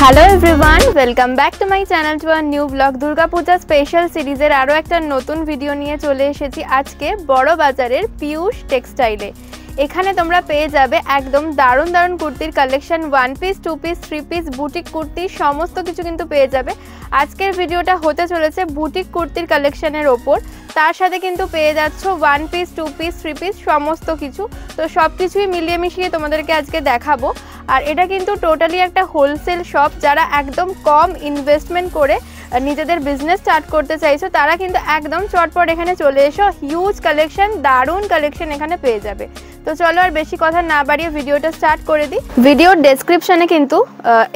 Hello everyone, welcome back to my channel to our new blog. Durga Puja special সিরিজের আরও একটা নতুন ভিডিও নিয়ে চলে এসেছি আজকে বড় বাজারের পিয়ুষ টেক্সটাইলে। এখানে তোমরা পেয়ে যাবে একদম দারুণ দারুণ কুর্তির collection, 1 piece 2 piece 3 piece boutique kurti সমস্ত কিছু কিন্তু পেয়ে যাবে। আজকের ভিডিওটা হতে চলেছে বুটিক কুর্তির কালেকশনের ওপর, তার সাথে কিন্তু পেয়ে যাচ্ছ 1 পিস 2 পিস 3 পিস সমস্ত কিছু। তো সব কিছুই মিলিয়ে মিশিয়ে তোমাদেরকে আজকে দেখাবো। আর এটা কিন্তু টোটালি একটা হোলসেল শপ, যারা একদম কম ইনভেস্টমেন্ট করে নিজেদের বিজনেস স্টার্ট করতে চাইছো তারা কিন্তু একদম চটপট এখানে চলে এসো। হিউজ কালেকশন, দারুণ কালেকশন এখানে পেয়ে যাবে। তো চলো আর বেশি কথা না বাড়িয়ে ভিডিওটা স্টার্ট করে দিই। ভিডিওর ডেসক্রিপশনে কিন্তু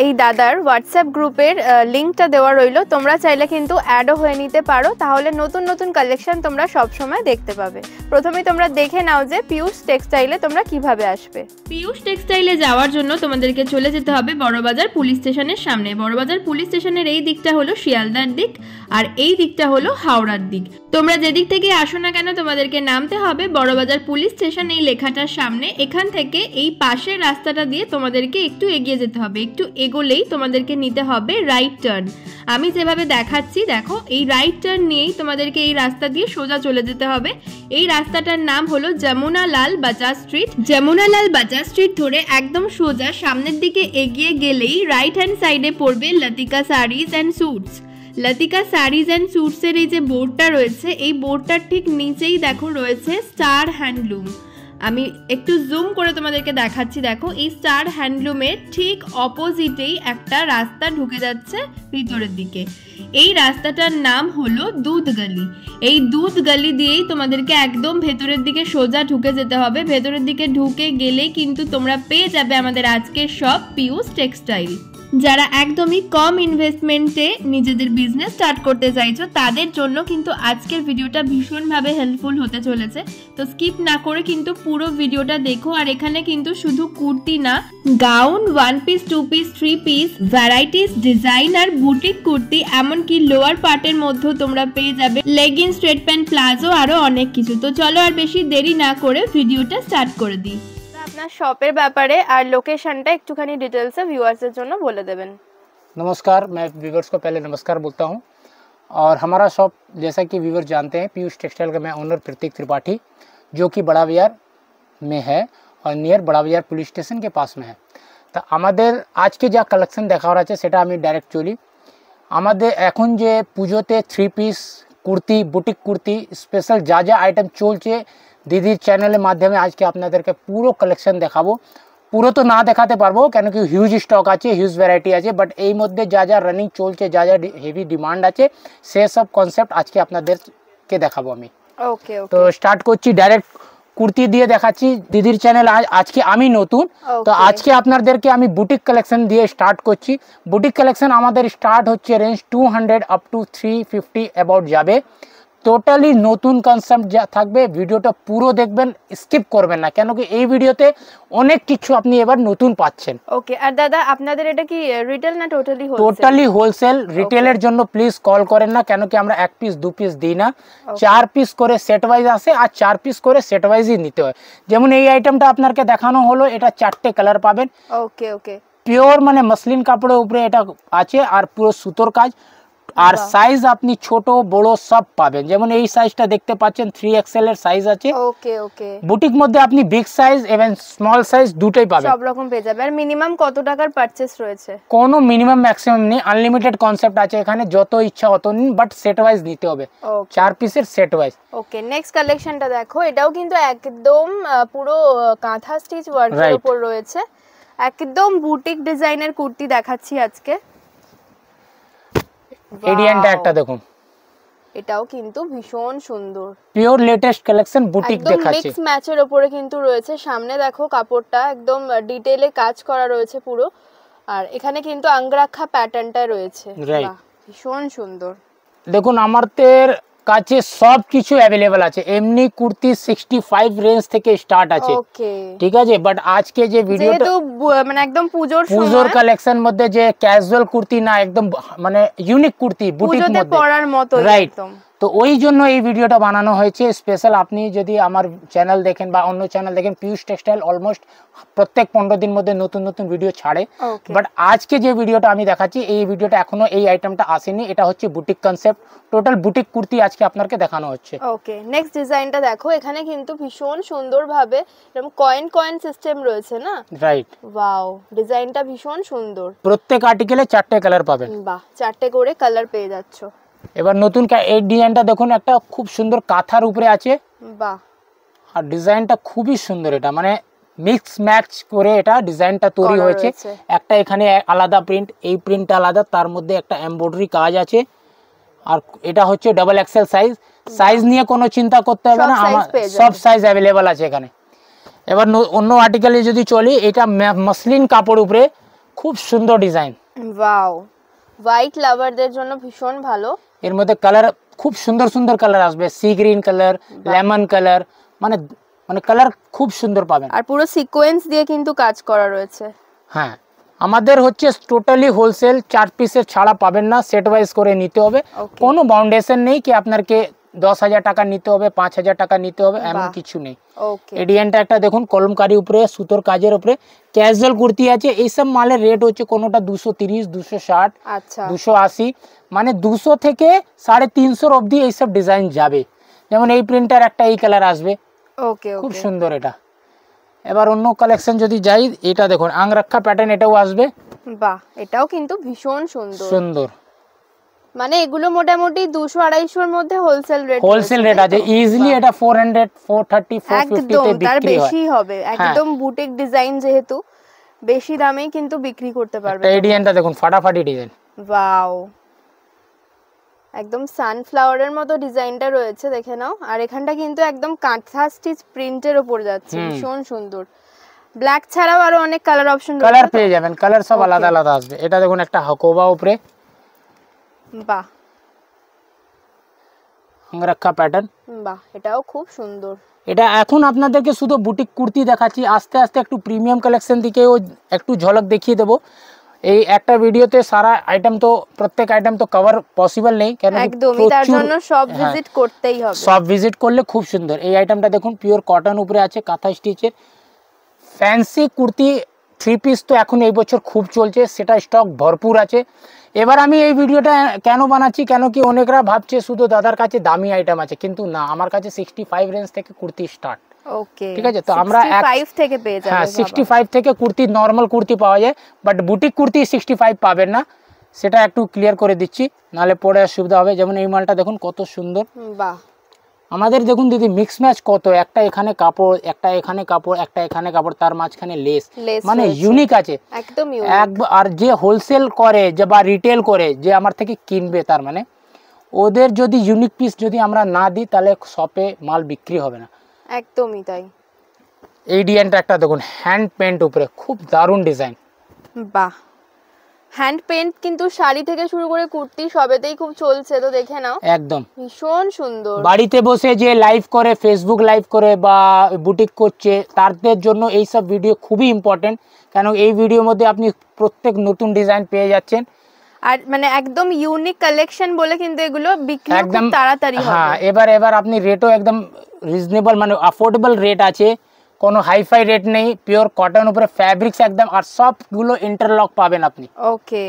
এই দাদার হোয়াটসঅ্যাপ গ্রুপের লিঙ্কটা দেওয়া রইলো, তোমরা চাইলে কিন্তু অ্যাডও হয়ে নিতে পারো, তাহলে নতুন নতুন কালেকশন তোমরা সবসময় দেখতে পাবে। প্রথমেই তোমরা দেখে নাও যে পিয়ুষ টেক্সটাইলে তোমরা কিভাবে আসবে। পিয়ুষ টেক্সটাইলে যাওয়ার জন্য তোমাদেরকে চলে যেতে হবে বড়বাজার পুলিশ স্টেশনের সামনে। বড়বাজার পুলিশ স্টেশনের এই দিকটা হলো শিয়ালদার দিক আর এই দিকটা হলো হাওড়ার দিক। তোমরা যেদিক থেকে আসো না কেন তোমাদেরকে নামতে হবে বড়বাজার পুলিশ স্টেশন এই লেখাটার সামনে। এখান থেকে এই পাশের রাস্তাটা দিয়ে তোমাদেরকে একটু এগিয়ে যেতে হবে, একটু এগোলেই তোমাদেরকে নিতে হবে রাইট টার্ন। আমি যেভাবে দেখাচ্ছি দেখো, এই রাইট টার্ন নিয়েই তোমাদেরকে এই রাস্তা দিয়ে সোজা চলে যেতে হবে। এই রাস্তাটার নাম হলো যমুনালাল বাজার স্ট্রিট। যমুনালাল বাজার স্ট্রিট ধরে একদম সোজা সামনের দিকে এগিয়ে গেলেই রাইট হ্যান্ড সাইডে পড়বে Latika sarees and suits. Latika sarees and স্যুটসের এই যে বোর্ডটা রয়েছে, এই বোর্ডটার ঠিক নিচেই দেখো রয়েছে স্টার হ্যান্ডলুম। আমি একটু জুম করে তোমাদেরকে দেখাচ্ছি। দেখো, এই স্টার হ্যান্ডলুমের ঠিক অপোজিটেই একটা রাস্তা ঢুকে যাচ্ছে ভিতরের দিকে। এই রাস্তাটার নাম হলো দুধ গলি। এই দুধ গলি দিয়েই তোমাদেরকে একদম ভেতরের দিকে সোজা ঢুকে যেতে হবে। ভেতরের দিকে ঢুকে গেলেই কিন্তু তোমরা পেয়ে যাবে আমাদের আজকের শপ পিয়ুষ টেক্সটাইল। যারা একদমই কম ইনভেস্টমেন্টে নিজেদের বিজনেস স্টার্ট করতে চাইছো তাদের জন্য কিন্তু আজকের ভিডিওটা ভীষণভাবে হেল্পফুল হতে চলেছে। তো স্কিপ না করে কিন্তু পুরো ভিডিওটা দেখো। আর এখানে কিন্তু শুধু কুর্তি না, gown, 1 piece 2 piece 3 piece varieties design আর বুটিক কুর্তি, এমনকি লোয়ার পার্টের মধ্যেও তোমরা পেয়ে যাবে লেগিংস, স্ট্রেট প্যান্ট, প্লাজো, আরো অনেক কিছু। তো চলো আর বেশি দেরি না করে ভিডিওটা স্টার্ট করে দিই। আপনার শপের ব্যাপারে আর লোকেশনটা একটুখানি ডিটেলসে ভিউয়ার্সের জন্য বলে দেবেন। नमस्कार, मैं व्यूवर्स को पहले नमस्कार बोलता हूं। और हमारा शॉप जैसा कि व्यूवर्स जानते हैं, पीयूष टेक्सटाइल का मैं ओनर प्रतीक त्रिपाठी, जो कि बड़ा बाजार में है और नियर बड़ा बाजार पुलिस स्टेशन के पास में है। तो আমাদের আজকে যা কালেকশন দেখার আছে সেটা আমি ডাইরেক্ট চলি। আমাদের এখন যে পুজোতে 3 piece kurti, boutique kurti special যা যা আইটেম চলছে দিদির চ্যানেলের মাধ্যমে আজকে আপনাদেরকে পুরো কালেকশন দেখাবো। পুরো তো না দেখাতে পারবো কেন কি হিউজ স্টক আছে, হিউজ ভ্যারাইটি আছে, বাট এই মধ্যে যা যা রানিং চলছে, যা যা হেভি ডিমান্ড আছে সে সব কনসেপ্ট আজকে আপনাদেরকে দেখাবো আমি। ওকে ওকে, তো স্টার্ট করছি ডাইরেক্ট কুর্তি দিয়ে দেখাচ্ছি। দিদির চ্যানেল আজকে আমি নতুন, তো আজকে আপনাদেরকে আমি বুটিক কালেকশন দিয়ে স্টার্ট করছি। বুটিক কালেকশন আমাদের স্টার্ট হচ্ছে রেঞ্জ 200 আপ টু 350 অ্যাবাউট যাবে। টোটালি নতুন কনসেপ্ট যা থাকবে, ভিডিওটা পুরো দেখবেন, স্কিপ করবেন না, কেন কি এই ভিডিওতে অনেক কিছু আপনি এবার নতুন পাচ্ছেন। ওকে, আর দাদা আপনাদের এটা কি রিটেল না টোটালি হোলসেল? Totally wholesale. রিটেলের জন্য প্লিজ কল করেন না, কেন কি আমরা 1 পিস 2 পিস দিই না, 4 পিস করে সেট ওয়াইজ আসে আর 4 পিস করে সেট ওয়াইজই নিতে হয়। যেমন এই আইটেমটা আপনাকে দেখানো হলো, এটা 4টে কালার পাবেন। ওকে ওকে, পিওর মানে মসলিন কাপড়ের উপরে এটা আছে আর পুরো সুতোর কাজ। আর সাইজ আপনি ছোট বড় সব পাবেন। যেমন এই সাইজটা দেখতে পাচ্ছেন 3XL এর সাইজ আছে। ওকে ওকে, বুটিক মধ্যে আপনি বিগ সাইজ এবং স্মল সাইজ দুটোই পাবেন, সব রকম পেয়ে যাবেন। আর মিনিমাম কত টাকার পারচেজ রয়েছে? কোনো মিনিমাম ম্যাক্সিমাম নেই, আনলিমিটেড কনসেপ্ট আছে এখানে, যত ইচ্ছা অত নিন, বাট সেট ওয়াইজ নিতে হবে, 4 পিসের সেট ওয়াইজ। ওকে, নেক্সট কালেকশনটা দেখো, এটাও কিন্তু একদম পুরো কাঁথা স্টিচ ওয়ার্কের উপর রয়েছে, একদম বুটিক ডিজাইনের কুর্তি দেখাচ্ছি আজকে। এডিয়ানটা একটা দেখুন, এটাও কিন্তু ভীষণ সুন্দর, পিওর লেটেস্ট কালেকশন বুটিক দেখাচ্ছে। মিক্স ম্যাচের উপরে কিন্তু রয়েছে। সামনে দেখো কাপড়টা একদম ডিটেইলে কাজ করা রয়েছে পুরো, আর এখানে কিন্তু আঙ্গরাখা প্যাটার্নটা রয়েছে, ভীষণ সুন্দর। দেখুন আমাদের কাছে সব কিছু অ্যাভেলেবল আছে। এমনি কুর্তি 65 রেঞ্জ থেকে স্টার্ট আছে, ঠিক আছে, বাট আজকে যে ভিডিওটা মানে একদম পুজোর কালেকশন মধ্যে যে ক্যাজুয়াল কুর্তি না, একদম মানে ইউনিক কুর্তি বুটিক মধ্যে পরার মতো, রাইট। তো ওই জন্য এই ভিডিওটা বানানো হয়েছে স্পেশাল। আপনি যদি আমার চ্যানেল দেখেন বা অন্য চ্যানেল দেখেন, পিয়ুষ টেক্সটাইল অলমোস্ট প্রত্যেক 15 দিন মধ্যে নতুন নতুন ভিডিও ছাড়ে। বাট আজকে যে ভিডিওটা আমি দেখাচ্ছি, এই ভিডিওটা এখনো এই আইটেমটা আসেনি। এটা হচ্ছে boutique concept, total boutique kurti আজকে আপনাকে দেখানো হচ্ছে। ওকে, নেক্সট ডিজাইনটা দেখো। এখানে কিন্তু ভীষণ সুন্দরভাবে এরকম কয়েন সিস্টেম রয়েছে না? রাইট। ওয়াও, ডিজাইনটা ভীষণ সুন্দর। প্রত্যেক আর্টিকেলে 4টে কালার পাবেন। বাহ, 4টে করে কালার পেয়ে যাচ্ছ। এবার নতুন এই ডিজাইনটা দেখুন, একটা খুব সুন্দর কাঁথার উপরে আছে। বাহ, আর ডিজাইনটা খুবই সুন্দর। এটা মানে মিক্স ম্যাচ করে এটা ডিজাইনটা তৈরি হয়েছে। একটা এখানে আলাদা প্রিন্ট, এই প্রিন্টটা আলাদা, তার মধ্যে একটা এমব্রয়ডারি কাজ আছে। আর এটা হচ্ছে ডাবল এক্সেল সাইজ। সাইজ নিয়ে কোনো চিন্তা করতে হবে না, আমার সব সাইজ অ্যাভেলেবল আছে এখানে। এবার অন্য আর্টিকেলে যদি চলি, এটা মসলিন কাপড় উপরে খুব সুন্দর ডিজাইন। ওয়াও, হোয়াইট লাভারদের জন্য ভীষণ ভালো। এর মধ্যে কালার খুব সুন্দর সুন্দর কালার আসবে, sea green colour, lemon colour, মানে কালার খুব সুন্দর পাবেন। আর পুরো সিকোয়েন্স দিয়ে কিন্তু কাজ করা রয়েছে। হ্যাঁ, আমাদের হচ্ছে টোটালি হোলসেল, 4 পিসের ছাড়া পাবেন না, সেট ওয়াইজ করে নিতে হবে। কোনো বাউন্ডেশন নেই কি আপনাকে 10,000 টাকা নিতে হবে, 5,000 টাকা নিতে হবে, এমন কিছু নেই। এই ডিজাইনটা একটা দেখুন, কলমকারি উপরে সুতোর কাজের উপরে ক্যাজুয়াল কুর্তি আছে। এইসব মালের রেট হচ্ছে কোনোটা 230, 260, 280, মানে 200 থেকে 350 অবধি এইসব ডিজাইন যাবে। যেমন এই প্রিন্টার একটা এই কালার আসবে, খুব সুন্দর এটা। এবার অন্য কালেকশন যদি যাই, এটা দেখুন আংরাক্ষা প্যাটার্ন, এটাও আসবে। বাহ, এটাও কিন্তু ভীষণ সুন্দর। মানে এগুলো মোটামুটি 200-250 এর মধ্যে হোলসেল রেট আছে। ইজিলি এটা 400, 430, 450 তে বিক্রি হয়। তার বেশি হবে, একদম বুটিক ডিজাইন যেহেতু বেশি দামেই কিন্তু বিক্রি করতে পারবে। এই ডিজাইনটা দেখুন, ফাটাফাটি ডিজাইন। ওয়াও, একদম সানফ্লাওয়ারের মতো ডিজাইনটা রয়েছে, দেখে নাও। আর এখানটা কিন্তু একদম কাঁথা স্টিচ প্রিন্টের উপর যাচ্ছে, ভীষণ সুন্দর। ব্ল্যাক ছাড়াও আরো অনেক কালার অপশন রয়েছে, কালার পেয়ে যাবেন, কালার সব আলাদা আলাদা আসবে। এটা দেখুন একটা হাকোবা উপরে, বাহ, আংরাক্ষা প্যাটার্ন। বাহ, এটাও খুব সুন্দর। এটা এখন আপনাদেরকে শুধু বুটিক কুর্তি দেখাচ্ছি, আস্তে আস্তে একটু প্রিমিয়াম কালেকশন দিকেও একটু ঝলক দেখিয়ে দেবো। এই একটা ভিডিওতে সারা আইটেম তো, প্রত্যেক আইটেম তো কভার পসিবল নেই, কেন একদমই, তার জন্য সব ভিজিট করতেই হবে। সব ভিজিট করলে খুব সুন্দর। এই আইটেমটা দেখুন, পিওর কটন উপরে আছে, কাঁথা স্টিচের ফ্যান্সি কুর্তি 3 পিস তো এখন এই বছর খুব চলছে, সেটা স্টক ভরপুর আছে। এবার আমি এই ভিডিওটা কেন বানাচ্ছি, কেন কি অনেকরা ভাবছে শুধু দাদার কাছে দামি আইটেম আছে, কিন্তু না, আমার কাছে 65 রেঞ্জ থেকে কুর্তি স্টার্ট। ওকে, ঠিক আছে, তো আমরা 65 থেকে পেয়ে যাবেন। হ্যাঁ, 65 থেকে কুর্তি, নরমাল কুর্তি পাওয়া যায়, বাট বুটিক কুর্তি 65 পাবেন না, সেটা একটু ক্লিয়ার করে দিচ্ছি, নাহলে পরে অসুবিধা হবে। যেমন এই মালটা দেখুন কত সুন্দর। বাহ, আমাদের দেখুন দিদি, মিক্স ম্যাচ কত, একটা এখানে কাপড়, একটা এখানে কাপড়, একটা এখানে কাপড়, তার মাঝখানে লেস, মানে ইউনিক আছে একদম। আর যে হোলসেল করে যে বা রিটেল করে যে আমার থেকে কিনবে, তার মানে ওদের যদি ইউনিক পিস যদি আমরা না দিই, তাহলে শপে মাল বিক্রি হবে না। একদমই তাই। এই ডিজাইনটা একটা দেখুন, হ্যান্ড পেন্ট উপরে, খুব দারুণ ডিজাইন। বাহ, হ্যান্ড পেন্ট কিন্তু শাড়ি থেকে শুরু করে কুর্তি সবেতেই খুব চলছে, তো দেখে নাও, একদম ভীষণ সুন্দর। বাড়িতে বসে যে লাইভ করে, ফেসবুক লাইভ করে বা বুটিক করছে, তাদের জন্য এই সব ভিডিও খুবই ইম্পর্টেন্ট, কেন এই ভিডিওর মধ্যে আপনি প্রত্যেক নতুন ডিজাইন পেয়ে যাচ্ছেন। আর মানে একদম ইউনিক কালেকশন বলে কিন্তু এগুলো বিক্রি খুব তাড়াতাড়ি হবে। হ্যাঁ, এবার আপনি রেটও একদম রিজনেবল, মানে অ্যাফোর্ডেবল রেট আছে, কোনো হাইফাই রেট নেই, পিওর কটন উপরে ফ্যাব্রিক্স একদম, আর সবগুলো ইন্টারলক পাবেন আপনি। ওকে,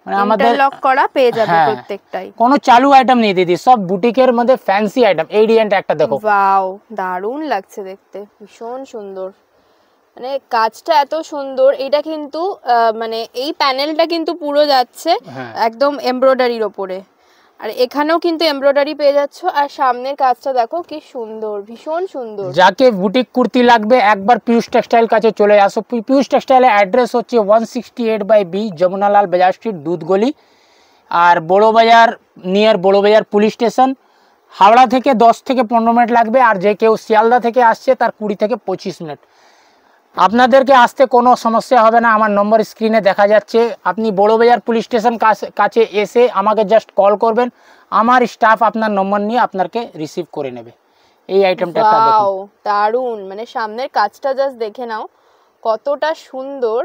মানে আমাদের ইন্টারলক করা পেয়ে যাবে প্রত্যেকটাই, কোনো চালু আইটেম নেই দিদি, সব বুটিকের মধ্যে ফ্যান্সি আইটেম। এই ডিজাইনটা একটা দেখো, ওয়াও, দারুণ লাগছে দেখতে, ভীষণ সুন্দর। মানে কাজটা এত সুন্দর। এটা কিন্তু মানে এই প্যানেলটা কিন্তু পুরো যাচ্ছে একদম এমব্রয়ডারির ওপরে, আর এখানেও কিন্তু এমব্রয়ডারি পেয়ে যাচ্ছ। আর সামনের কাজটা দেখো কি সুন্দর, ভীষণ সুন্দর। যাকে বুটিক কুর্তি লাগবে একবার পিয়ুষ টেক্সটাইল কাছে চলে আসো। পিয়ুষ টেক্সটাইলের অ্যাড্রেস হচ্ছে 168/B যমুনালাল বাজার স্ট্রিট, দুধগলি, আর বড় বাজার, নিয়ার বড় বাজার পুলিশ স্টেশন। হাওড়া থেকে 10 থেকে 15 মিনিট লাগবে, আর যে কেউ শিয়ালদা থেকে আসছে তার 20 থেকে 25 মিনিট। আপনাদেরকে আসতে কোনো সমস্যা হবে না, আমার নম্বর স্ক্রিনে দেখা যাচ্ছে। আপনি বড়বাজার পুলিশ স্টেশন কাছে এসে আমাকে জাস্ট কল করবেন, আমার স্টাফ আপনার নম্বর নিয়ে আপনাকে রিসিভ করে নেবে। এই আইটেমটা একটা দেখুন, দারুণ। মানে সামনের কাজটা জাস্ট দেখে নাও কতটা সুন্দর,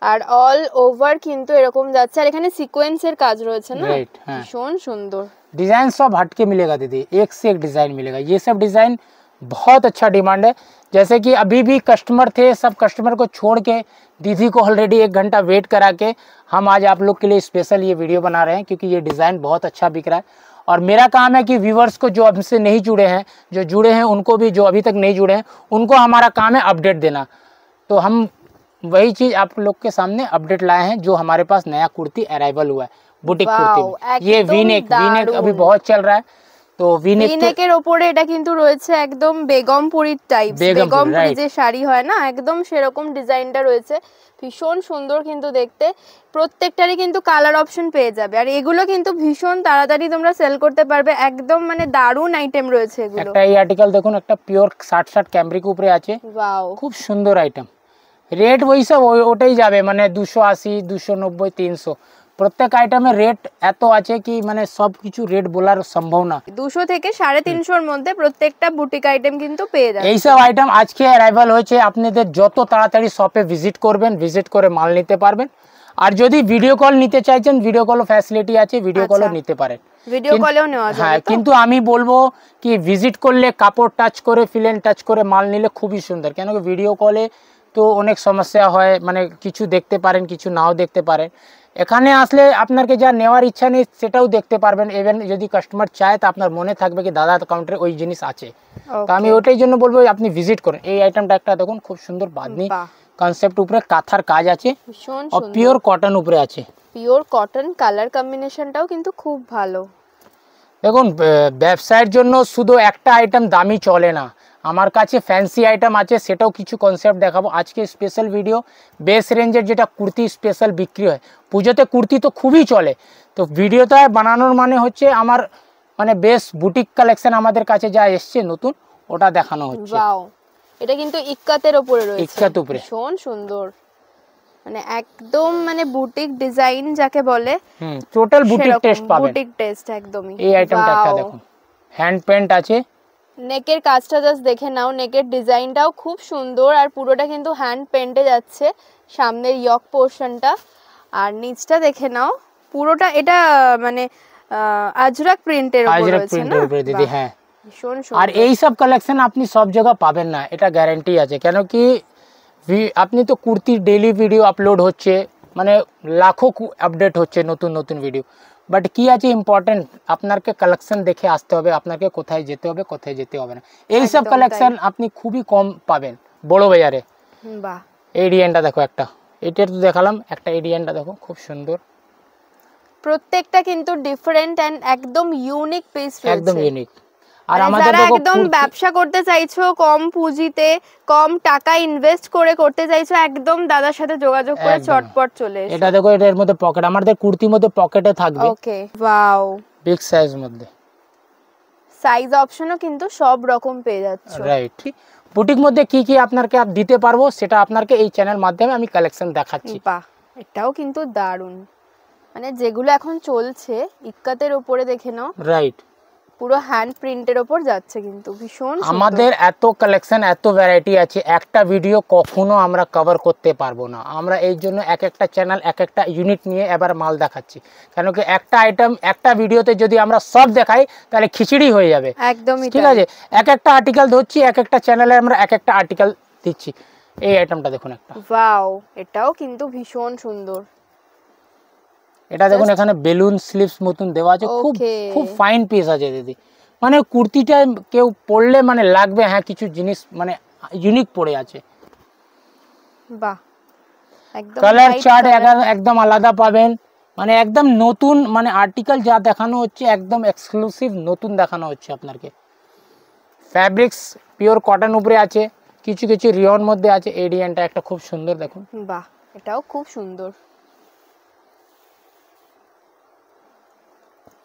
আর অল ওভার কিন্তু এরকম যাচ্ছে, আর এখানে সিকোয়েন্সের কাজ রয়েছে না, ভীষণ সুন্দর। डिज़ाइन सब हटके मिलेगा दीदी, एक से एक डिज़ाइन मिलेगा। ये सब डिज़ाइन बहुत अच्छा डिमांड है। जैसे कि अभी भी कस्टमर थे, सब कस्टमर को छोड़ के दीदी को ऑलरेडी 1 घंटा वेट करा के हम आज आप लोग के लिए स्पेशल ये वीडियो बना रहे हैं, क्योंकि ये डिज़ाइन बहुत अच्छा बिक रहा है। और मेरा काम है कि व्यूवर्स को जो हमसे नहीं जुड़े हैं, जो जुड़े हैं उनको भी, जो अभी तक नहीं जुड़े हैं उनको हमारा काम है अपडेट देना। तो हम वही चीज़ आप लोग के सामने अपडेट लाए हैं। जो हमारे पास नया कुर्ती अराइवल हुआ है बुटीक कुर्ती में, ये वीनेक अभी बहुत चल रहा है। तो वीनेकेर ওপরে এটা কিন্তু রয়েছে একদম বেগমপুরি টাইপ, বেগমপুরি যে শাড়ি হয় না একদম সেরকম ডিজাইনটা রয়েছে, ভীষণ সুন্দর কিন্তু দেখতে। প্রত্যেকটারই কিন্তু কালার অপশন পেয়ে যাবে, আর এগুলো কিন্তু ভীষণ তাড়াতাড়ি তোমরা সেল করতে পারবে, একদম মানে দারুণ আইটেম রয়েছে এগুলো। একটা এই আর্টিকেল দেখুন, একটা পিওর 60 ক্যামব্রিক উপরে আছে, ওয়াও খুব সুন্দর আইটেম। রেট ওই সব ওটাই যাবে, মানে 280, 290, 300 প্রত্যেক আইটেমের রেট এত আছে কি মানে সব কিছু রেট বলার সম্ভব না। 200 থেকে 350 এর মধ্যে প্রত্যেকটা বুটিক আইটেম কিন্তু পেয়ে যাবে। এই সব আইটেম আজকে অ্যারাইভাল হয়েছে, আপনাদের যত তাড়াতাড়ি শপে ভিজিট করবেন, ভিজিট করে মাল নিতে পারবেন। আর যদি ভিডিও কল নিতে চাইছেন, ভিডিও কলও ফ্যাসিলিটি আছে, ভিডিও কলও নিতে পারেন, ভিডিও কলেও নেওয়া যাবে। হ্যাঁ, কিন্তু আমি বলবো কি ভিজিট করলে কাপড় টাচ করে, ফিলেন টাচ করে মাল নিলে খুবই সুন্দর। কেন কি ভিডিও কলে তো অনেক সমস্যা হয়, মানে কিছু দেখতে পারেন, কিছু নাও দেখতে পারেন। এখানে আসলে আপনাকে যা নেওয়ার ইচ্ছা নেই সেটাও দেখতে পারবেন। ইভেন যদি কাস্টমার চায় তো আপনার মনে থাকবে কি দাদা কাউন্টারে ওই জিনিস আছে। তো আমি ওটাই জন্য বলবো আপনি ভিজিট করেন। এই আইটেমটা একটা দেখুন, খুব সুন্দর বাঁধনি কনসেপ্ট উপরে কাঁথার কাজ আছে, আর পিওর কটন উপরে আছে। পিওর কটন, কালার কম্বিনেশনটাও কিন্তু খুব ভালো। দেখুন, ব্যবসায়ের জন্য শুধু একটা আইটেম দামি চলে না, আমার কাছে ফ্যান্সি আইটেম আছে, সেটাও কিছু কনসেপ্ট দেখাবো আজকে স্পেশাল ভিডিও। বেস রেঞ্জের যেটা কুর্তি স্পেশাল বিক্রি হয়, পুজোতে কুর্তি তো খুবই চলে, তো ভিডিওটা বানানোর মানে হচ্ছে আমার মানে বেস বুটিক কালেকশন আমাদের কাছে যা এসছে নতুন, ওটা দেখানো হচ্ছে। ওয়াও, এটা কিন্তু ইক্কাতের উপরে রয়েছে, ইক্কাত উপরে ভীষণ সুন্দর, মানে একদম মানে বুটিক ডিজাইন যাকে বলে, টোটাল বুটিক টেস্ট পাবেন, বুটিক টেস্ট একদমই। এই আইটেমটা একটা দেখুন, হ্যান্ড পেন্ট আছে। নেকের কাজটা জাস্ট দেখে নাও, নেকের ডিজাইনটাও খুব সুন্দর, আর পুরোটা কিন্তু হ্যান্ড পেন্টে যাচ্ছে, সামনের ইয়ক পোরশনটা, আর নিচটা দেখে নাও পুরোটা এটা মানে আজরাক প্রিন্টের উপর রয়েছে না দিদি। হ্যাঁ, ভীষণ সুন্দর। আর এই সব কালেকশন আপনি সব জায়গা পাবেন না, এটা গ্যারান্টি আছে। কেন কি আপনি তো কুর্তি ডেইলি ভিডিও আপলোড হচ্ছে, মানে লাখো আপডেট হচ্ছে নতুন নতুন ভিডিও, বাট কি আছে ইম্পর্টেন্ট আপনাকে কালেকশন দেখে আসতে হবে, আপনাকে কোথায় যেতে হবে কোথায় যেতে হবে না। এই সব কালেকশন আপনি খুবই কম পাবেন বড় বাজারে। বাহ, এই ডিজাইনটা দেখো, একটা এটা তো দেখালাম, একটা এই ডিজাইনটা দেখো, খুব সুন্দর, প্রত্যেকটা কিন্তু ডিফারেন্ট এন্ড একদম ইউনিক পিস রয়েছে, একদম ইউনিক। আর আমাদের যারা একদম ব্যবসা করতে চাইছো, কম পুঁজিতে কম টাকা ইনভেস্ট করে করতে চাইছো, একদম দাদার সাথে যোগাযোগ করে চটপট চলে এসো। এটা দেখো, এর মধ্যে পকেট, আমাদের কুর্তির মধ্যে পকেটে থাকবে। ওকে, ওয়াও, বিগ সাইজ মধ্যে, সাইজ অপশনও কিন্তু সব রকম পেয়ে যাচ্ছে। রাইট, বুটিক মধ্যে কি কি আপনাকে দিতে পারবো সেটা আপনাকে এই চ্যানেল মাধ্যমে আমি কালেকশন দেখাচ্ছি। বাহ, এটাও কিন্তু দারুণ, মানে যেগুলো এখন চলছে ইক্কাতের উপরে দেখে নাও, রাইট, পুরো হ্যান্ড প্রিন্টের উপর যাচ্ছে, কিন্তু ভীষণ সুন্দর। আমাদের এত কালেকশন, এত ভ্যারাইটি আছে, একটা ভিডিও কখনো আমরা কভার করতে পারবো না। আমরা এই জন্য এক একটা চ্যানেল এক একটা ইউনিট নিয়ে এবার মাল দেখাচ্ছি। কেন কি একটা আইটেম একটা ভিডিওতে যদি আমরা সব দেখাই তাহলে খিচুড়ি হয়ে যাবে, একদমই ঠিক আছে। এক একটা আর্টিকেল ধরছি, এক একটা চ্যানেলে আমরা এক একটা আর্টিকেল দিচ্ছি। এই আইটেমটা দেখুন একটা, ওয়াও, এটাও কিন্তু ভীষণ সুন্দর। এটা দেখুন, এখানে বেলুন স্লিভস মতন দেওয়া আছে, খুব খুব ফাইন পিস আছে দিদি। মানে কুর্তিটা কেউ পরলে মানে লাগবে হ্যাঁ কিছু জিনিস মানে ইউনিক পড়ে আছে। বাহ, একদম কালার চার্ট একদম আলাদা পাবেন, মানে একদম নতুন, মানে আর্টিকেল যা দেখানো হচ্ছে একদম এক্সক্লুসিভ নতুন দেখানো হচ্ছে আপনাকে। ফ্যাব্রিক্স পিওর কটন উপরে আছে, কিছু কিছু রিয়ন মধ্যে আছে। এই ডিজাইনটা একটা খুব সুন্দর দেখুন, বাহ, এটাও খুব সুন্দর।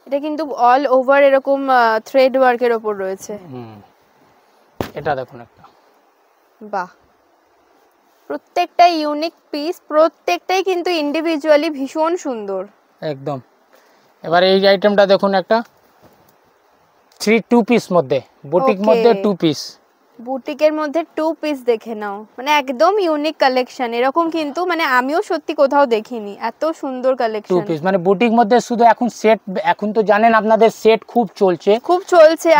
এটা কিন্তু অল ওভার এরকম থ্রেড ওয়ার্কের উপর রয়েছে। এটা দেখুন একটা, বাহ, প্রত্যেকটা ইউনিক পিস, প্রত্যেকটাই কিন্তু ইন্ডিভিজুয়ালি ভীষণ সুন্দর একদম। এবার এই আইটেমটা দেখুন, একটা 2 পিস মধ্যে, বুটিক মধ্যে 2 পিস, বুটিকের মধ্যে টু পিস দেখে নাও, মানে একদম ইউনিক কালেকশন। এরকম কিন্তু মানে আমিও সত্যি কোথাও দেখিনি, এত সুন্দর টু কালেকশন। পিস মানে বুটিক মধ্যে শুধু এখন সেট, এখন তো জানেন আপনাদের সেট খুব চলছে,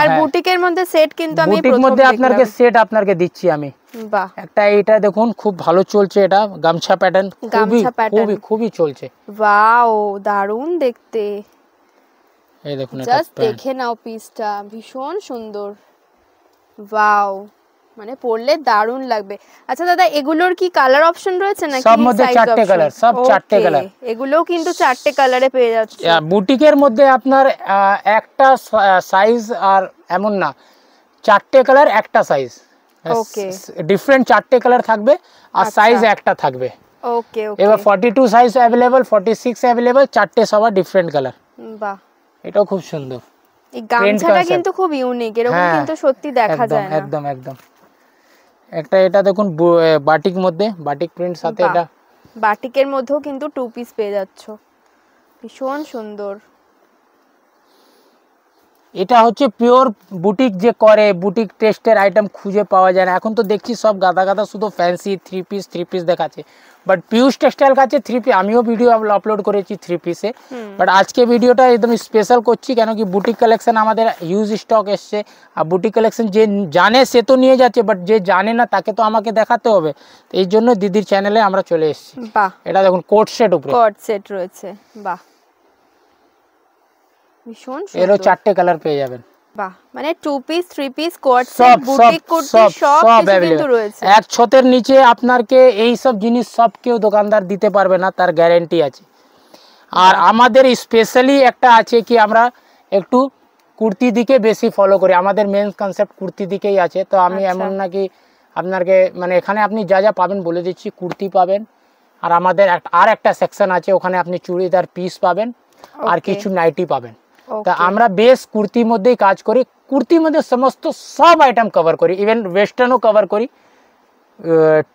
আর হ্যাঁ। বুটিকের মধ্যে সেট কিন্তু আমি বুটিক প্রথম মধ্যে আপনাকে দেখলাম। সেট আপনাকে দিচ্ছি আমি। বাহ, একটা এটা দেখুন খুব ভালো চলছে, এটা গামছা প্যাটার্ন, খুবই খুবই খুবই চলছে। ওয়াও, দারুণ দেখতে। এই দেখুন এটা জাস্ট দেখে নাও পিসটা, ভীষণ সুন্দর। ওয়াও, মানে পরলে দারুণ লাগবে। আচ্ছা দাদা, এগুলোর কি কালার অপশন রয়েছে নাকি সব মধ্যে সাইজ চারটে অপশন? কালার, সব চারটে কালার। এগুলোও কিন্তু চারটে কালারে পেয়ে যাচ্ছে। বুটিকের মধ্যে আপনার একটা সাইজ আর এমন না, চারটে কালার একটা সাইজ, ওকে, ডিফারেন্ট চারটে কালার থাকবে আর সাইজ একটা থাকবে। ওকে ওকে। এবার 42 সাইজ अवेलेबल, 46 अवेलेबल, চারটে সবার ডিফারেন্ট কালার। বাহ, এটাও খুব সুন্দর। এই গামছাটা কিন্তু খুব ইউনিক, এরকম কিন্তু সত্যি দেখা যায় না। একদম একদম। একটা এটা দেখুন বাটিক মধ্যে, বাটিক প্রিন্ট সাথে, এটা বাটিকের মধ্যেও কিন্তু টু পিস পেয়ে যাচ্ছ, ভীষণ সুন্দর। এটা হচ্ছে পিওর বুটিক, যে করে বুটিক টেস্টের আইটেম খুঁজে পাওয়া যায় না এখন, তো দেখছি সব গাদা গাদা শুধু ফ্যান্সি থ্রি পিস দেখাচ্ছে, বাট পিউষ টেক্সটাইল কাছে থ্রি পিস, আমিও ভিডিও আপলোড করেছি থ্রি পিসে, বাট আজকে ভিডিওটা একদম স্পেশাল করছি কেন কি বুটিক কালেকশন আমাদের হিউজ স্টক এসছে, আর বুটিক কালেকশন যে জানে সে তো নিয়ে যাচ্ছে, বাট যে জানে না তাকে তো আমাকে দেখাতে হবে, তো এই জন্য দিদির চ্যানেলে আমরা চলে এসেছি। বাহ, এটা দেখুন কোট সেট উপরে, কোট সেট রয়েছে। বাহ, ভীষণ সুন্দর। এরও চারটে কালার পেয়ে যাবেন। বাহ, মানে two piece three piece coat set boutique kurti সব কিছু কিন্তু রয়েছে। এক ছতের নিচে আপনাকে এই সব জিনিস সব কেউ দোকানদার দিতে পারবে না, তার গ্যারান্টি আছে। আর আমাদের স্পেশালি একটা আছে কি আমরা একটু কুর্তি দিকে বেশি ফলো করি, আমাদের মেন কনসেপ্ট কুর্তি দিকেই আছে, তো আমি এমন নাকি আপনাকে মানে এখানে আপনি যা যা পাবেন বলে দিচ্ছি, কুর্তি পাবেন, আর আমাদের আর একটা সেকশন আছে ওখানে আপনি চুড়িদার পিস পাবেন, আর কিছু নাইটি পাবেন। তা আমরা বেশ কুর্তির মধ্যেই কাজ করি, কুর্তির মধ্যে সমস্ত সব আইটেম কভার করি, ইভেন ওয়েস্টার্নও কভার করি,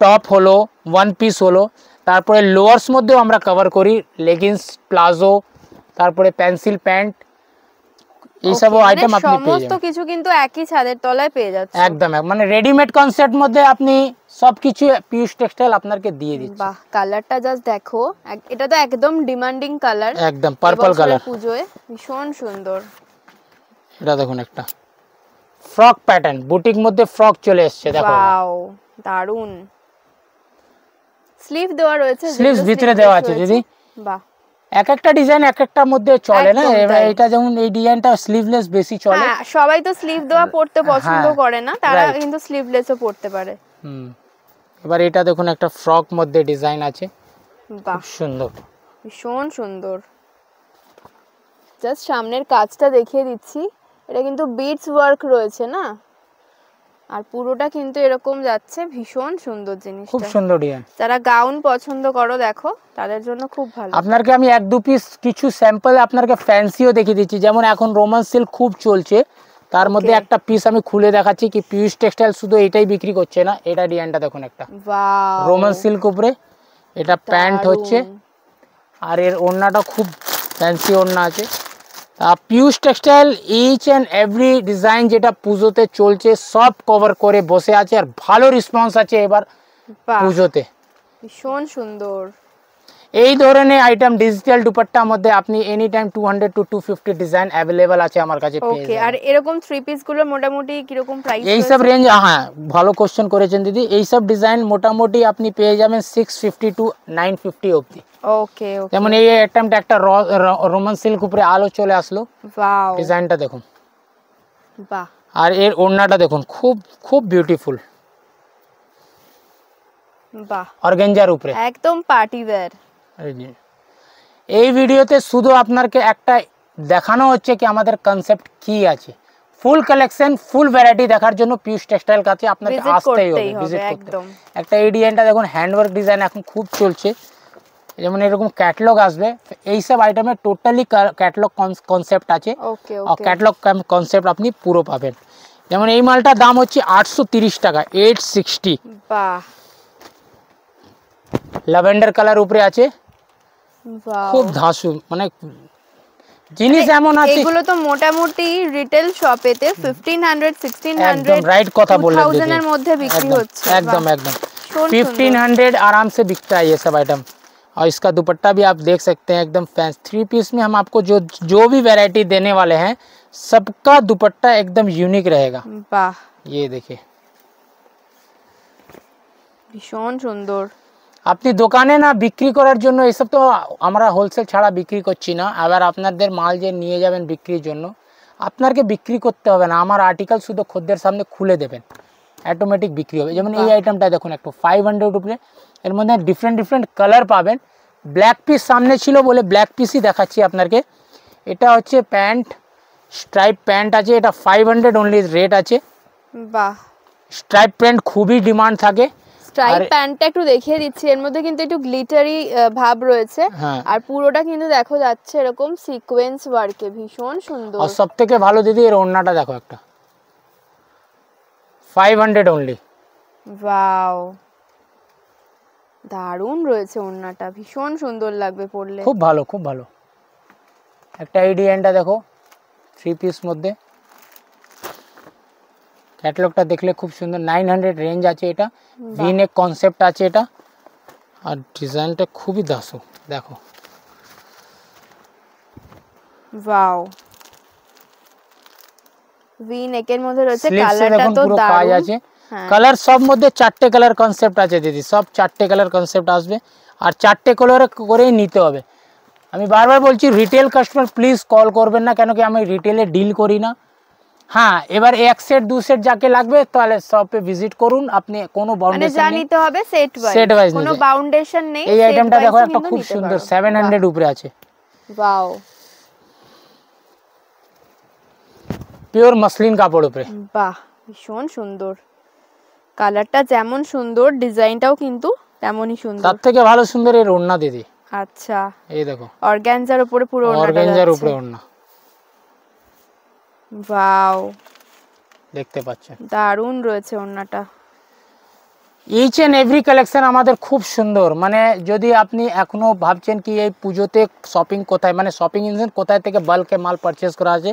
টপ হলো, ওয়ান পিস হলো, তারপরে লোয়ার্স মধ্যেও আমরা কভার করি, লেগিংস, প্লাজো, তারপরে পেন্সিল প্যান্ট, এইসব আইটেম আপনি পেয়ে যাবেন। সমস্ত কিছু কিন্তু একই ছাদের তলায় পেয়ে যাচ্ছে একদম, মানে রেডিমেড কনসেপ্ট মধ্যে আপনি সবকিছু পিউষ টেক্সটাইল আপনাকে দিয়ে দিচ্ছে। বাহ, কালারটা জাস্ট দেখো, এটা তো একদম ডিমান্ডিং কালার, একদম পার্পল কালার, পূজোয় ভীষণ সুন্দর। এটা দেখুন একটা ফ্রক প্যাটার্ন, বুটিক মধ্যে ফ্রক চলে এসেছে, দেখো ওয়াও, দারুন। স্লিভ দেওয়া রয়েছে, স্লিভস ভিতরে দেওয়া আছে দিদি। বাহ, এক একটা ডিজাইন এক একটা মধ্যে চলে না, এবার এটা যেমন এই ডিজাইনটা স্লিভলেস বেশি চলে, হ্যাঁ সবাই তো স্লিভ দেওয়া পড়তে পছন্দ করে না, তারা কিন্তু স্লিভলেসও পড়তে পারে। এবার এটা দেখুন একটা ফ্রক মধ্যে ডিজাইন আছে, বাহ সুন্দর, ভীষণ সুন্দর। জাস্ট সামনের কাজটা দেখিয়ে দিচ্ছি, এটা কিন্তু বিটস ওয়ার্ক রয়েছে না, আর পুরোটা কিন্তু এরকম যাচ্ছে, ভীষণ সুন্দর জিনিসটা, খুব সুন্দর ডিজাইন। যারা গাউন পছন্দ করো দেখো তাদের জন্য খুব ভালো। আপনাকে আমি এক দু পিস কিছু স্যাম্পল আপনাকে ফ্যান্সিও দেখিয়ে দিচ্ছি, যেমন এখন রোমান সিল্ক খুব চলছে, তার মধ্যে একটা পিস আমি খুলে দেখাচ্ছি কি পিউষ টেক্সটাইল শুধু এটাই বিক্রি করছে না, এটা ডিজাইনটা দেখুন একটা রোমান সিল্ক উপরে, এটা প্যান্ট হচ্ছে, আর এর ওড়নাটা খুব ফ্যান্সি ওড়না আছে। Piyush textile each and every design যেটা পুজোতে চলছে সব কভার করে বসে আছে, আর ভালো রেসপন্স আছে এবার পুজোতে, ভীষণ সুন্দর। এই ধরনের আইটেম ডিজিটাল দুপাট্টার মধ্যে আপনি any time 200 to 250 design available আছে আমার কাছে পেয়ে যাবেন। আর এরকম থ্রি পিস গুলো মোটামুটি কি রকম প্রাইস? এই সব রেঞ্জ, হ্যাঁ ভালো কোশ্চেন করেছেন দিদি, এই সব ডিজাইন মোটামুটি আপনি পেয়ে যাবেন 650 to 950 অবধি। ওকে ওকে, যেমন এই আইটেমটা একটা রোমান সিল্ক উপরে আলো চলে আসলো, ওয়াও ডিজাইনটা দেখুন, বাহ, আর এর ওড়নাটা দেখুন খুব খুব বিউটিফুল, বাহ অর্গানজার উপরে একদম পার্টি ওয়্যার। এই ভিডিওতে শুধু আপনাকে একটা দেখানো হচ্ছে কি আমাদের কনসেপ্ট কি আছে, ফুল কালেকশন ফুল ভ্যারাইটি দেখার জন্য পিউষ টেক্সটাইল কাছে আপনাকে আসতেই হবে, ভিজিট করতে। একটা এই ডিজাইনটা দেখুন, হ্যান্ডওয়ার্ক ডিজাইন এখন খুব চলছে, যেমন এরকম ক্যাটালগ আসবে, এই সব আইটেমে টোটালি ক্যাটালগ কনসেপ্ট আছে, আর ক্যাটালগ কনসেপ্ট আপনি পুরো পাবেন। যেমন এই মালটার দাম হচ্ছে 830 টাকা, 860, বাহ ল্যাভেন্ডার কালার উপরে আছে, বাহ খুব ধাঁসু, মানে জিনিস এমন আছে এগুলো তো মোটামুটি রিটেল শপেতে 1500 1600 एकदम राइट কথা বললেন 2000 এর মধ্যে বিক্রি হচ্ছে एकदम एकदम 1500 आराम से बिकता है ये सब आइटम। और इसका दुपट्टा भी आप देख सकते हैं एकदम फैंस 3 पीस में हम आपको जो भी वैरायटी देने वाले हैं सबका दुपट्टा एकदम यूनिक रहेगा। वाह ये देखिए ভীষণ সুন্দর। আপনি দোকানে না বিক্রি করার জন্য এসব তো আমরা হোলসেল ছাড়া বিক্রি করছি না, আবার আপনাদের মাল যে নিয়ে যাবেন বিক্রির জন্য আপনাকে বিক্রি করতে হবে না, আমার আর্টিকেল শুধু খদ্দের সামনে খুলে দেবেন অটোমেটিক বিক্রি হবে। যেমন এই আইটেমটা দেখুন একটু 500 উপরে, এর মধ্যে ডিফারেন্ট ডিফারেন্ট কালার পাবেন। ব্ল্যাক পিস সামনে ছিল বলে ব্ল্যাক পিসই দেখাচ্ছি আপনাকে। এটা হচ্ছে প্যান্ট, স্ট্রাইপ প্যান্ট আছে, এটা 500 অনলি রেট আছে। বাহ স্ট্রাইপ প্যান্ট খুবই ডিমান্ড থাকে। স্ট্রাইপ প্যান্টটা একটু দেখিয়ে দিচ্ছি, এর মধ্যে কিন্তু একটু গ্লিটারি ভাব রয়েছে আর পুরোটা কিন্তু দেখো যাচ্ছে এরকম সিকোয়েন্স ওয়ার্কে, ভীষণ সুন্দর। আর সবথেকে ভালো দিদি এর ওড়নাটা দেখো একটা 500 অনলি। ওয়াও দারুণ রয়েছে ওড়নাটা, ভীষণ সুন্দর লাগবে পরলে, খুব ভালো খুব ভালো। একটা এই ডিজাইনটা দেখো 3 পিস মধ্যে, ক্যাটালগটা দেখলে খুব সুন্দর। 900 রেঞ্জ আছে, এটা ভিনেক কনসেপ্ট আছে এটা, আর ডিজাইনটা খুবই দাসো দেখো। ওয়াও ভি নেকের মধ্যে রয়েছে, কালারটা তো দারুণ আছে। কালার সব মধ্যে 4টে কালার কনসেপ্ট আছে দিদি, সব 4টে কালার কনসেপ্ট আসবে আর 4টে কালার করেই নিতে হবে। আমি বারবার বলছি রিটেল কাস্টমার প্লিজ কল করবেন না, কেন কি আমি রিটেলে ডিল করি না। হ্যাঁ এবার এক সেট দু সেট যাকে লাগবে তাহলে শপে ভিজিট করুন, আপনি কোনো বাউন্ডেশন মানে জানিতে হবে সেট ওয়াইজ কোনো বাউন্ডেশন নেই। এই আইটেমটা দেখো একটা খুব সুন্দর 700 উপরে আছে। ওয়াও পিওর মসলিন কাপড় উপরে, বাহ ভীষণ সুন্দর। কালারটা যেমন সুন্দর ডিজাইনটাও কিন্তু তেমনই সুন্দর। তার থেকে ভালো সুন্দর এর ওড়না দিদি। আচ্ছা এই দেখো অর্গানজার উপরে পুরো ওড়নাটা, অর্গানজার উপরে ওড়না। ওয়াও দেখতে পাচ্ছেন দারুণ রয়েছে ওড়নাটা। ইচ এন্ড এভরি কালেকশন আমাদের খুব সুন্দর। মানে যদি আপনি এখনো ভাবছেন কি এই পুজোতে শপিং কোথায়, মানে শপিং ইনজেন কোথায় থেকে বাল্কে মাল পারচেজ করা আছে,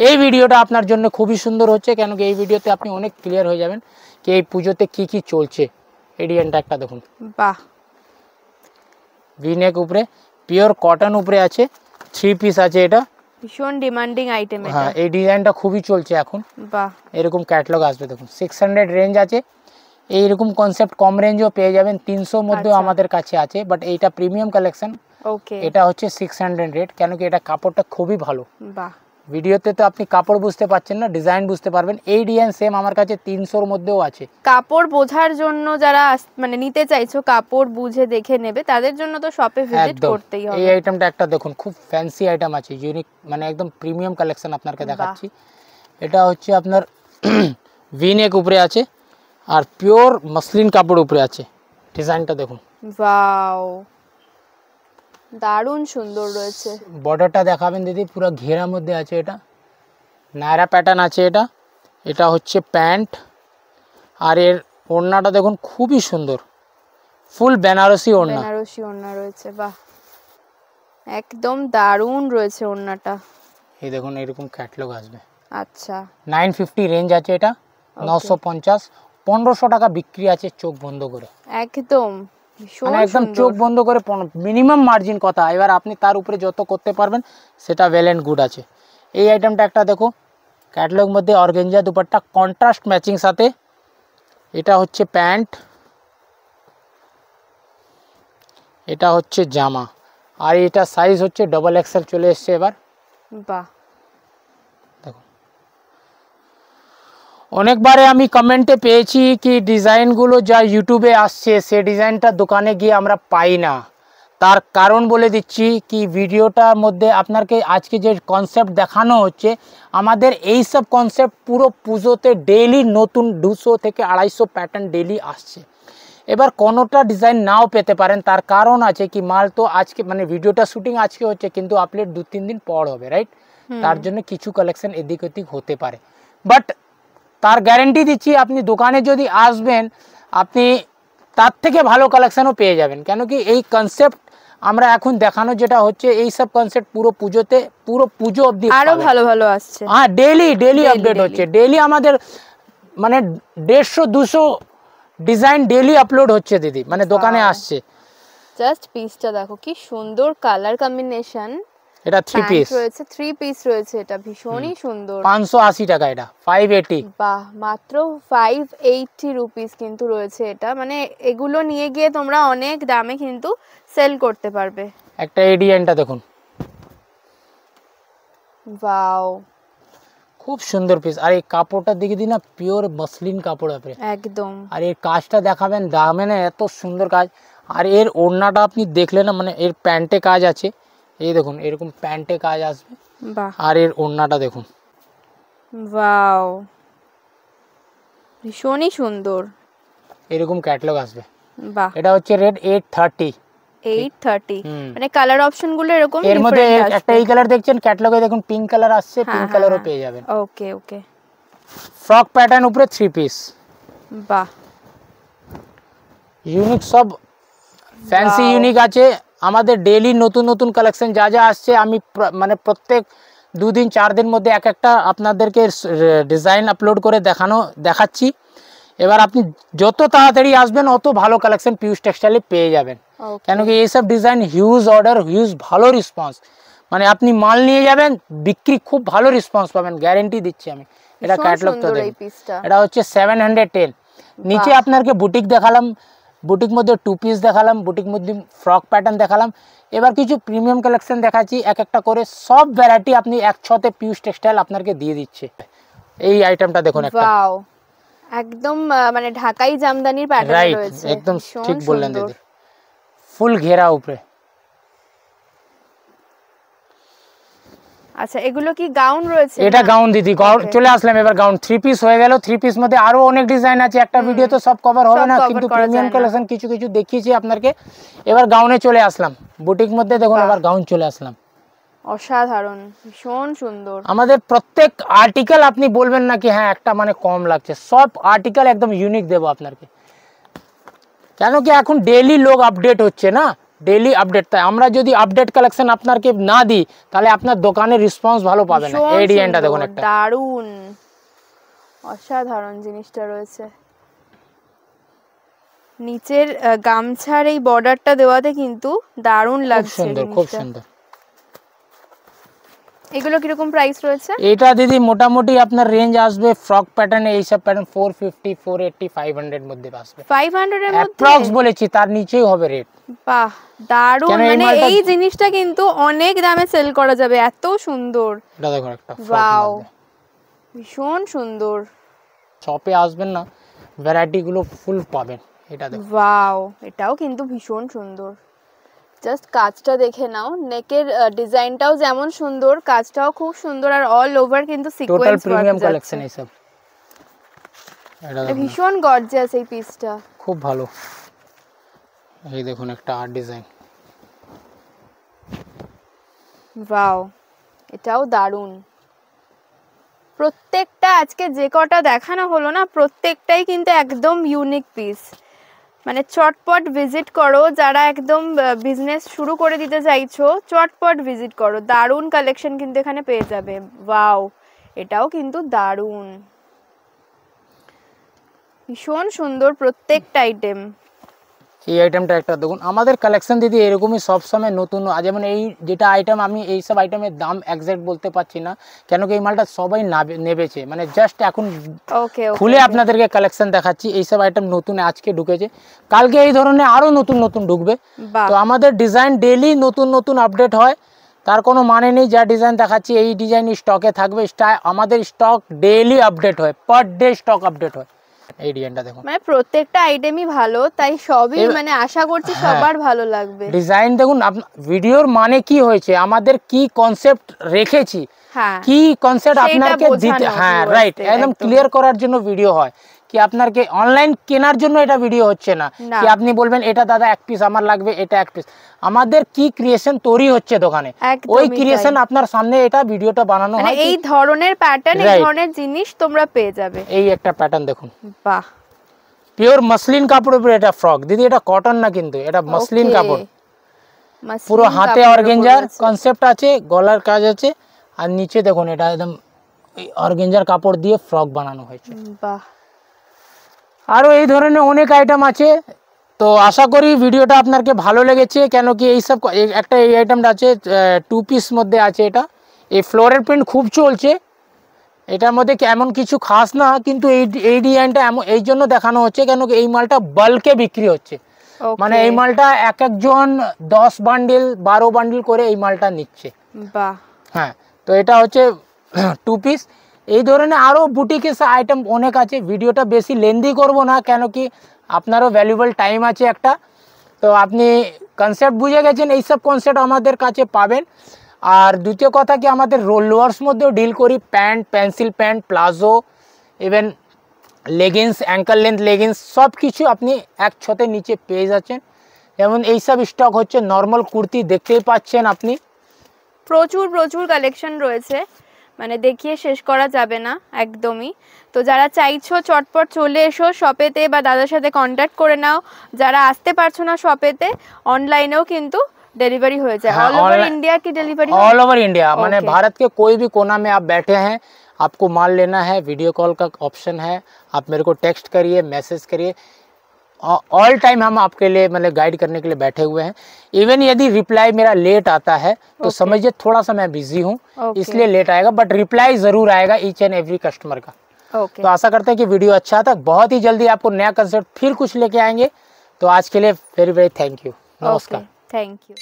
এই ভিডিওটা আপনার জন্য খুবই সুন্দর হচ্ছে, কেন কি এই ভিডিওতে আপনি অনেক ক্লিয়ার হয়ে যাবেন কি এই পুজোতে কি কি চলছে। এই ডিজাইনটা একটা দেখুন, বাহ ভিনেক উপরে পিওর কটন উপরে আছে, 3 পিস আছে, এটা ভীষণ ডিমান্ডিং আইটেম এটা। হ্যাঁ এই ডিজাইনটা খুবই চলছে এখন। বাহ এরকম ক্যাটালগ আসবে দেখুন 600 রেঞ্জ আছে। এইরকম কনসেপ্ট কম রেঞ্জও পেয়ে যাবেন, 300 মধ্যেও আমাদের কাছে আছে, বাট এইটা প্রিমিয়াম কালেকশন। ওকে এটা হচ্ছে 600 রেট, কেন কি এটা কাপড়টা খুবই ভালো। বাহ ভিডিওতে তো আপনি কাপড় বুঝতে পারছেন না, ডিজাইন বুঝতে পারবেন। এই ডিজাইন সেম আমার কাছে 300 মধ্যেও আছে। কাপড় বোঝার জন্য যারা মানে নিতে চাইছো কাপড় বুঝে দেখে নেবে তাদের জন্য তো শপে ভিজিট করতেই হবে। এই আইটেমটা একটা দেখুন খুব ফ্যান্সি আইটেম আছে, ইউনিক, মানে একদম প্রিমিয়াম কালেকশন আপনাকে দেখাচ্ছি। এটা হচ্ছে আপনার ভিনেক উপরে আছে আর পিওর মসলিন কাপড় উপরে আছে। ডিজাইনটা দেখুন ওয়াও দারুণ সুন্দর রয়েছে। বর্ডারটা দেখাবেন দিদি, পুরো ঘেরার মধ্যে আছে, এটা নায়রা প্যাটার্ন আছে। এটা হচ্ছে প্যান্ট, আর এর ওড়নাটা দেখুন খুবই সুন্দর, ফুল বেনারসি ওড়না। বেনারসি ওড়না রয়েছে, বাহ একদম দারুণ রয়েছে ওড়নাটা। এই দেখুন এরকম ক্যাটালগ আসবে। আচ্ছা 950 রেঞ্জ আছে, এটা 950, 1500 টাকা বিক্রি আছে চোখ বন্ধ করে। একদম মানে একদম চোখ বন্ধ করে মিনিমাম মার্জিন কথা, এবার আপনি তার উপরে যত করতে পারবেন সেটা ওয়েল এন্ড গুড আছে। এই আইটেমটা একটা দেখো ক্যাটালগ মধ্যে অর্গানজা দুপাট্টা কন্ট্রাস্ট ম্যাচিং সাথে। এটা হচ্ছে প্যান্ট, এটা হচ্ছে জামা, আর এটা সাইজ হচ্ছে ডবল এক্সেল চলে এসছে এবার। বাহ দেখো অনেকবারে আমি কমেন্টে পেয়েছি কি ডিজাইনগুলো যা ইউটিউবে আসছে সে ডিজাইনটা দোকানে গিয়ে আমরা পাই না। তার কারণ বলে দিচ্ছি কি ভিডিওটার মধ্যে আপনাকে আজকে যে কনসেপ্ট দেখানো হচ্ছে, আমাদের এই সব কনসেপ্ট পুরো পুজোতে ডেইলি নতুন 200 থেকে 250 প্যাটার্ন ডেইলি আসছে। এবার কোনোটা ডিজাইন নাও পেতে পারেন, তার কারণ আছে কি মাল তো আজকে মানে ভিডিওটা শুটিং আজকে হচ্ছে কিন্তু আপলোড 2-3 দিন পর হবে, রাইট? তার জন্য কিছু কালেকশন এদিক ওদিক হতে পারে, বাট তার গ্যারেন্টি দিচ্ছি আপনি দোকানে যদি আসবেন আপনি তার থেকে ভালো কালেকশনও পেয়ে যাবেন। কেন কি এই কনসেপ্ট আমরা এখন দেখানো যেটা হচ্ছে এই সব কনসেপ্ট পুরো পুজো অবধি আরো ভালো ভালো আসছে। হ্যাঁ, ডেইলি আপডেট হচ্ছে, ডেইলি আমাদের মানে 150-200 ডিজাইন ডেইলি আপলোড হচ্ছে দিদি, মানে দোকানে আসছে। জাস্ট পিসটা দেখো কি সুন্দর কালার কম্বিনেশন, এটা 3 পিস রয়েছে, 3 পিস রয়েছে, এটা ভীষণই সুন্দর। 580 টাকা, এটা 580। বাহ, মাত্র 580 রুপিস কিন্তু রয়েছে এটা, মানে এগুলো নিয়ে গিয়ে তোমরা অনেক দামে কিন্তু সেল করতে পারবে। একটা এই ডিজাইনটা দেখুন, ওয়াও, খুব সুন্দর পিস। আর এই কাপড়টা দেখে দিই না, পিওর মসলিন কাপড় আছে একদম। আর এর কাজটা দেখাবেন, দামে না এত সুন্দর কাজ। আর এর ওড়নাটা আপনি দেখলে না, মানে এর প্যান্টে কাজ আছে, এই দেখুন এরকম প্যান্টে কাজ আসবে। বাহ, আর এর ওড়নাটা দেখুন, ওয়াও, ভীষণই সুন্দর, এরকম ক্যাটালগ আসবে। বাহ, এটা হচ্ছে রেড 830, মানে কালার অপশন গুলো এরকম এর মধ্যে ডিফারেন্ট আসবে। একটা এই কালার দেখছেন ক্যাটালগে, দেখুন পিঙ্ক কালার আসছে, পিঙ্ক কালারও পেয়ে যাবেন। ওকে ওকে, ফ্রক প্যাটার্ন উপরে 3 পিস, বাহ, ইউনিক, সব ফ্যান্সি ইউনিক আছে। আমাদের ডেইলি নতুন নতুন কালেকশন যা যা আসছে, আমি মানে প্রত্যেক 2 দিন 4 দিন মধ্যে এক একটা আপনাদেরকে ডিজাইন আপলোড করে দেখাচ্ছি। এবার আপনি যত তাড়াতাড়ি আসবেন অত ভালো কালেকশন পিউষ টেক্সটাইলে পেয়ে যাবেন। কেন কি এইসব ডিজাইন হিউজ অর্ডার, হিউজ ভালো রেসপন্স, মানে আপনি মাল নিয়ে যাবেন, বিক্রি খুব ভালো রেসপন্স পাবেন, গ্যারেন্টি দিচ্ছি আমি। এটা ক্যাটালগটা দেখুন, এটা হচ্ছে 710। নিচে আপনাকে বুটিক দেখালাম, বুটিক মধ্যে 2 পিস দেখালাম, বুটিক মধ্যে ফ্রক প্যাটার্ন দেখালাম। এবার কিছু প্রিমিয়াম কালেকশন দেখাচ্ছি এক একটা করে, সব ভ্যারাইটি আপনি একসাথে পিউষ টেক্সটাইল আপনাকে দিয়ে দিচ্ছে। এই আইটেমটা দেখুন একটা, ওয়াও, একদম মানে ঢাকাই জামদানির প্যাটার্ন রয়েছে, একদম ঠিক বললেন দিদি, ফুল ঘেরা উপরে। আচ্ছা, এগুলো কি গাউন রয়েছে? এটা গাউন দিদি, গাউন চলে আসলাম। এবার গাউন 3 পিস হয়ে গেল। 3 পিস মধ্যে আরো অনেক ডিজাইন আছে, একটা ভিডিও তো সব কভার হবে না, কিন্তু প্রিমিয়াম কালেকশন কিছু কিছু দেখিয়েছি আপনাকে। এবার গাউনে চলে আসলাম, বুটিক মধ্যে দেখুন, এবার গাউন চলে আসলাম। অসাধারণ, ভীষণ সুন্দর। আমাদের প্রত্যেক আর্টিকেল আপনি বলবেন না কি হ্যাঁ একটা মানে কম লাগছে, সব আর্টিকেল একদম ইউনিক দেবো আপনাকে। কেন কি এখন ডেইলি লোক আপডেট হচ্ছে না, ডেইলি আপডেট, তাই আমরা যদি আপডেট কালেকশন আপনাকে না দিই তাহলে আপনার দোকানের রেসপন্স ভালো পাবে না। এই ডিজাইনটা দেখুন, একটা দারুন, অসাধারণ জিনিসটা রয়েছে। নিচের গামছার এই বর্ডারটা দেওয়াতে কিন্তু দারুন লাগছে, সুন্দর, খুব সুন্দর। এগুলো কিরকম প্রাইস রয়েছে? এটা দিদি মোটামুটি আপনার রেঞ্জ আসবে ফ্রক প্যাটার্নে, এই সব প্যাটার্ন 450, 480, 500 এর মধ্যে আসবে। 500 এর মধ্যে অ্যাপ্রক্স বলেছি, তার নিচেই হবে রেট। বাহ, দারুন, মানে এই জিনিসটা কিন্তু অনেক দামে সেল করা যাবে, এত সুন্দর। এটা দেখুন একটা, ওয়াও, ভীষণ সুন্দর। শপে আসবেন না, ভ্যারাইটি গুলো ফুল পাবেন। এটা দেখুন, ওয়াও, এটাও কিন্তু ভীষণ সুন্দর। জাস্ট কাজটা দেখে নাও, নেকের ডিজাইনটাও যেমন সুন্দর, কাজটাও খুব সুন্দর, আর অল ওভার কিন্তু sequence work. Total premium collection এই সব। এটা ভীষণ গর্জিয়াস এই পিসটা, খুব ভালো। এই দেখুন একটা আর্ট ডিজাইন, ওয়াও, এটাও দারুন। প্রত্যেকটা আজকে যে কটা দেখানো হলো না, প্রত্যেকটাই কিন্তু একদম ইউনিক পিস, মানে চটপট ভিজিট করো, যারা একদম বিজনেস শুরু করে দিতে চাইছো চটপট ভিজিট করো, দারুন কালেকশন কিন্তু এখানে পেয়ে যাবে। ওয়াও, এটাও কিন্তু দারুন, ভীষণ সুন্দর প্রত্যেকটা আইটেম। এই আইটেমটা একটা দেখুন, আমাদের কালেকশন দিদি এরকমই সবসময় নতুন। যেমন এই যেটা আইটেম, আমি এই সব আইটেমের দাম এক্সাক্ট বলতে পারছি না, কেন কি এই মালটা সবাই নেবেছে, মানে জাস্ট এখন খুলে আপনাদেরকে কালেকশন দেখাচ্ছি। এইসব আইটেম নতুন আজকে ঢুকেছে, কালকে এই ধরনের আরো নতুন নতুন ঢুকবে। তো আমাদের ডিজাইন ডেইলি নতুন নতুন আপডেট হয়, তার কোনো মানে নেই যা ডিজাইন দেখাচ্ছি এই ডিজাইন স্টকে থাকবে। আমাদের স্টক ডেইলি আপডেট হয়, পার ডে স্টক আপডেট হয়। এই ডিজাইনটা দেখুন, মানে প্রত্যেকটা আইটেমই ভালো, তাই সবই মানে আশা করছি সবার ভালো লাগবে। ডিজাইন দেখুন, ভিডিওর মানে কি হয়েছে, আমাদের কি কনসেপ্ট রেখেছি, কি কনসেপ্ট আপনাকে দিতে, হ্যাঁ রাইট, একদম ক্লিয়ার করার জন্য ভিডিও হয়। কি আপনাকে অনলাইন কেনার জন্য এটা ভিডিও হচ্ছে না, কি আপনি বলবেন এটা দাদা 1 পিস আমার লাগবে, এটা 1 পিস। আমাদের কি ক্রিয়েশন তৈরি হচ্ছে দোকানে, ওই ক্রিয়েশন আপনার সামনে এটা ভিডিওটা বানানো হয়। এই ধরনের প্যাটার্ন, এই ধরনের জিনিস তোমরা পেয়ে যাবে। এই একটা প্যাটার্ন দেখুন, বাহ, পিওর মসলিন কাপড়ের উপরে এটা ফ্রক দিদি, এটা কটন না কিন্তু, এটা মসলিন কাপড়। পুরো হাতে অর্গেঞ্জার কনসেপ্ট আছে, গলার কাজ আছে, আর নিচে দেখুন এটা একদম অর্গেঞ্জার কাপড় দিয়ে ফ্রক বানানো হয়েছে। বাহ, আরও এই ধরনের অনেক আইটেম আছে। তো আশা করি ভিডিওটা আপনাকে ভালো লেগেছে, কেন কি এইসব একটা এই আইটেমটা আছে 2 পিস মধ্যে আছে। এটা এই ফ্লোরের প্রিন্ট খুব চলছে, এটার মধ্যে এমন কিছু খাস না, কিন্তু এই ডিজাইনটা এমন এই জন্য দেখানো হচ্ছে কেন কি এই মালটা বাল্কে বিক্রি হচ্ছে। মানে এই মালটা এক একজন 10 বান্ডিল 12 বান্ডিল করে এই মালটা নিচ্ছে। বাহ, হ্যাঁ, তো এটা হচ্ছে 2 পিস। এই ধরনের আরও বুটিকের আইটেম অনেক আছে। ভিডিওটা বেশি লেন্দি করব না, কেন কি আপনারও ভ্যালুয়েবল টাইম আছে একটা। তো আপনি কনসেপ্ট বুঝে গেছেন, এইসব কনসেপ্ট আমাদের কাছে পাবেন। আর দ্বিতীয় কথা কি আমাদের লোয়ার্স মধ্যেও ডিল করি, pant, pencil pant, palazzo, even leggings, ankle length leggings, সব কিছু আপনি এক ছতে নিচে পেয়ে যাচ্ছেন। যেমন এইসব স্টক হচ্ছে নর্মাল কুর্তি, দেখতেই পাচ্ছেন আপনি প্রচুর প্রচুর কালেকশন রয়েছে, মানে দেখিয়ে শেষ করা যাবে না একদমই। তো যারা চাইছো চটপট চলে এসো শপেতে বা দাদার সাথে কন্ট্যাক্ট করে নাও। যারা আসতে পারছো না শপেতে, অনলাইনেও কিন্তু डिलीवरी हो जाए। ऑल ओवर इंडिया की डिलीवरी? ऑल ओवर इंडिया, माने भारत के कोई भी कोना में आप बैठे हैं, आपको माल लेना है, वीडियो कॉल का ऑप्शन है, आप मेरे को टेक्स्ट करिए, मैसेज करिए, ऑल टाइम हम आपके लिए मतलब गाइड करने के लिए बैठे हुए हैं। इवन यदि रिप्लाई मेरा लेट आता है तो समझिए थोड़ा सा मैं बिजी हूँ, इसलिए लेट आएगा, बट रिप्लाई ज़रूर आएगा ईच एंड एवरी कस्टमर का। तो आशा करते हैं कि वीडियो अच्छा था। बहुत ही जल्दी आपको नया कंसेप्ट फिर कुछ लेके आएंगे। तो आज के लिए वेरी वेरी थैंक यू, नमस्कार। Thank you.